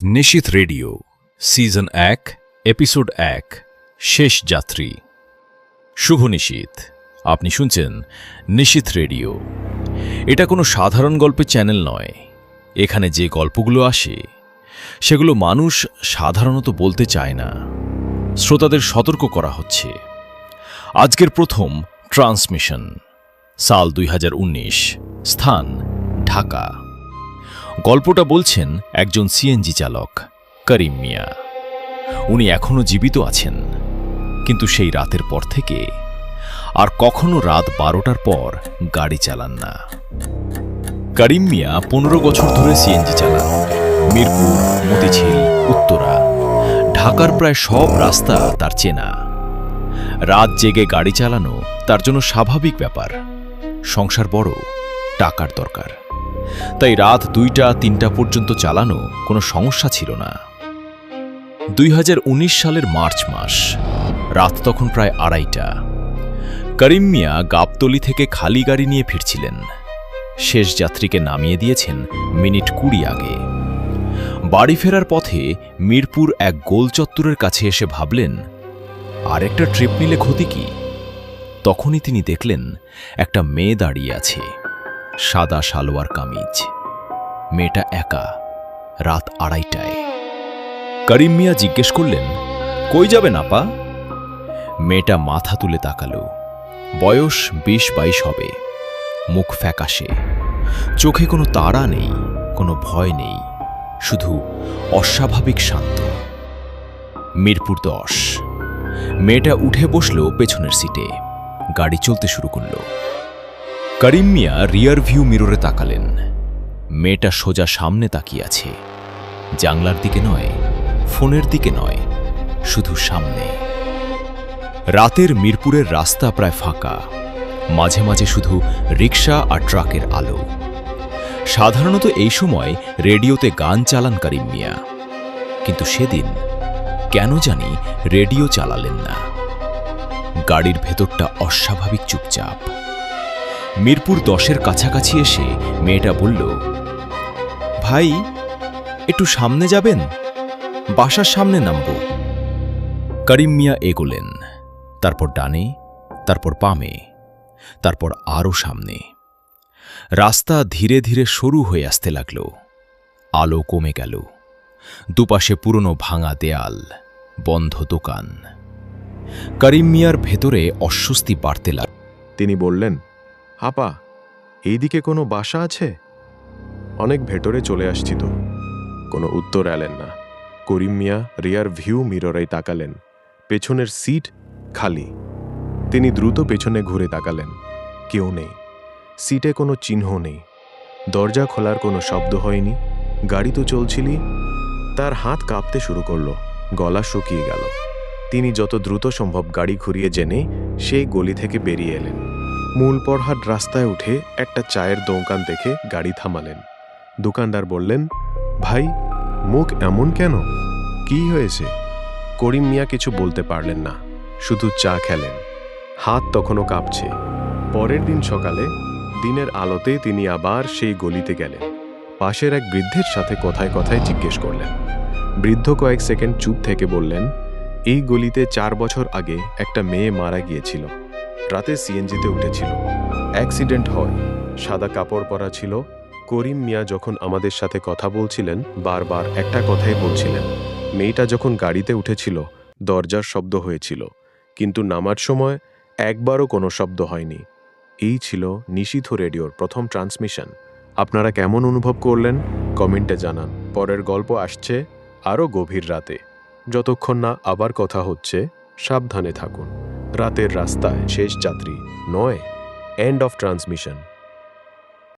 নিশীথ radio season ১ episode ১ শেষ যাত্রী। শুভ নিশীথ। আপনি শুনছেন নিশীথ রেডিও। এটা কোনো সাধারণ গল্পের চ্যানেল নয়। এখানে যে গল্পগুলো আসে সেগুলো মানুষ সাধারণত বলতে চায় না। শ্রোতাদের সতর্ক করা হচ্ছে। আজকের প্রথম ট্রান্সমিশন, সাল ২০১৯, স্থান ঢাকা। গল্পটা বলছেন একজন সিএনজি চালক করিম মিয়া। উনি এখনও জীবিত আছেন, কিন্তু সেই রাতের পর থেকে আর কখনো রাত ১২টার পর গাড়ি চালান না। করিম মিয়া ১৫ বছর ধরে সিএনজি চালান। মিরপুর, মতিঝিল, উত্তরা, ঢাকার প্রায় সব রাস্তা তার চেনা। রাত জেগে গাড়ি চালানো তার জন্য স্বাভাবিক ব্যাপার। সংসার বড়, টাকার দরকার, তাই রাত ২টা-৩টা পর্যন্ত চালানো কোনো সমস্যা ছিল না। ২০১৯ সালের মার্চ মাস, রাত তখন প্রায় ২:৩০। করিম মিয়া গাবতলী থেকে খালি গাড়ি নিয়ে ফিরছিলেন। শেষ যাত্রীকে নামিয়ে দিয়েছেন মিনিট ২০ আগে। বাড়ি ফেরার পথে মিরপুর এক গোল চত্বরের কাছে এসে ভাবলেন, আরেকটা ট্রিপ নিলে ক্ষতি কি? তখনই তিনি দেখলেন একটা মেয়ে দাঁড়িয়ে আছে, সাদা সালোয়ার কামিজ। মেয়েটা একা, রাত ২:৩০। করিম মিয়া জিজ্ঞেস করলেন, কই যাবেন আপা? মেয়েটা মাথা তুলে তাকালো। বয়স ২০-২২ হবে। মুখ ফ্যাকাশে, চোখে কোনো তাড়া নেই, কোনো ভয় নেই, শুধু অস্বাভাবিক শান্ত। মিরপুর ১০। মেয়েটা উঠে বসল পেছনের সিটে। গাড়ি চলতে শুরু করল। করিম মিয়া রিয়ার ভিউ মিররে তাকালেন। মেয়েটা সোজা সামনে তাকিয়ে আছে, জানলার দিকে নয়, ফোনের দিকে নয়, শুধু সামনে। রাতের মিরপুরের রাস্তা প্রায় ফাঁকা, মাঝে মাঝে শুধু রিকশা আর ট্রাকের আলো। সাধারণত এই সময় রেডিওতে গান চালান করিম মিয়া, কিন্তু সেদিন কেন জানি রেডিও চালালেন না। গাড়ির ভেতরটা অস্বাভাবিক চুপচাপ। মিরপুর ১০-এর কাছাকাছি এসে মেয়েটা বলল, ভাই, একটু সামনে যাবেন? বাসার সামনে নামব। করিম মিয়া এগোলেন, তারপর ডানে, তারপর বামে, তারপর আরও সামনে। রাস্তা ধীরে ধীরে সরু হয়ে আসতে লাগল। আলো কমে গেল। দুপাশে পুরনো ভাঙা দেয়াল, বন্ধ দোকান। করিম মিয়ার ভেতরে অস্বস্তি বাড়তে লাগল। তিনি বললেন, আপা, এইদিকে কোনো বাসা আছে? অনেক ভেতরে চলে আসছি তো। কোনো উত্তর এলেন না। করিম মিয়া রিয়ার ভিউ মিররে তাকালেন। পেছনের সিট খালি। তিনি দ্রুত পেছনে ঘুরে তাকালেন। কেউ নেই। সিটে কোনো চিহ্ন নেই। দরজা খোলার কোনো শব্দ হয়নি। গাড়ি তো চলছিলই। তার হাত কাঁপতে শুরু করলো, গলা শুকিয়ে গেল। তিনি যত দ্রুত সম্ভব গাড়ি ঘুরিয়ে জেনে সেই গলি থেকে বেরিয়ে এলেন। মূল পরহাট রাস্তায় উঠে একটা চায়ের দোকান দেখে গাড়ি থামালেন। দোকানদার বললেন, ভাই, মুখ এমন কেন? কি হয়েছে? করিম মিয়া কিছু বলতে পারলেন না, শুধু চা খেলেন। হাত তখনও কাঁপছে। পরের দিন সকালে দিনের আলোতে তিনি আবার সেই গলিতে গেলেন। পাশের এক বৃদ্ধের সাথে কথায় কথায় জিজ্ঞেস করলেন। বৃদ্ধ কয়েক সেকেন্ড চুপ থেকে বললেন, এই গলিতে ৪ বছর আগে একটা মেয়ে মারা গিয়েছিল। রাতে সিএনজিতে উঠেছিল। অ্যাক্সিডেন্ট হয়। সাদা কাপড় পরা ছিল। করিম মিয়া যখন আমাদের সাথে কথা বলছিলেন বারবার একটা কথাই বলছিলেন, মেয়েটা যখন গাড়িতে উঠেছিল দরজার শব্দ হয়েছিল, কিন্তু নামার সময় একবারও কোনো শব্দ হয়নি। এই ছিল নিশীথ রেডিওর প্রথম ট্রান্সমিশন। আপনারা কেমন অনুভব করলেন কমেন্টে জানান। পরের গল্প আসছে আরও গভীর রাতে। যতক্ষণ না আবার কথা হচ্ছে, সাবধানে থাকুন। রাতের রাস্তায় শেষ যাত্রী নয়, এন্ড অফ ট্রান্সমিশন।